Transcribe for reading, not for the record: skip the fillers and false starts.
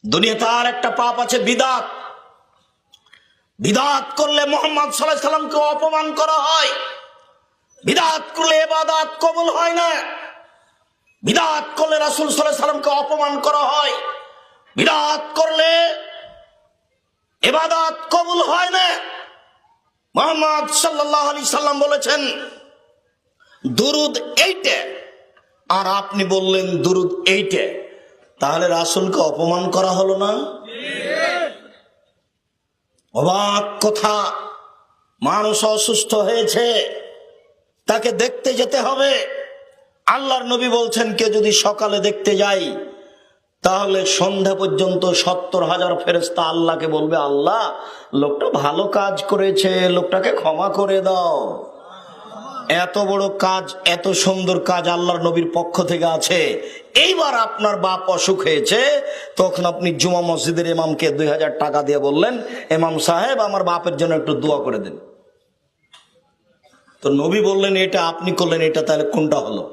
দুনিয়াতে আর একটা পাপ আছে বিদআত। বিদআত করলে মুহাম্মদ সাল্লাল্লাহু আলাইহি সাল্লামকে অপমান করা হয়। বিদআত করলে ইবাদত কবুল হয় না। বিদআত করলে রাসূল সাল্লাল্লাহু আলাইহি সাল্লামকে অপমান করা হয়। বিদআত করলে ইবাদত কবুল হয় না। মুহাম্মদ সাল্লাল্লাহু আলাইহি সাল্লাম বলেছেন দুরুদ এইটা, আর আপনি বললেন দুরুদ এইটা, তাহলে রাসূলকে অপমান করা হলো না? অবাক কথা, মানুষ অসুস্থ হয়েছে, তাকে দেখতে যেতে হবে। আল্লাহর নবী বলছেন কে যদি সকালে দেখতে যাই তাহলে সন্ধ্যা পর্যন্ত 70,000 ফেরেশতা আল্লাহকে বলবে, আল্লাহ লোকটা ভালো কাজ করেছে, লোকটাকে ক্ষমা করে দাও। এত বড় কাজ, এত সুন্দর কাজ আল্লাহর নবীর পক্ষ থেকে আছে। এইবার আপনার বাপ অসুখ হয়েছে, তখন আপনি জুমা মসজিদের ইমামকে 2000 টাকা দিয়ে বললেন, ইমাম সাহেব আমার বাপের জন্য একটু দোয়া করে দেন। তো নবী বললেন এটা, আপনি করলেন এটা, তাহলে কোনটা হলো?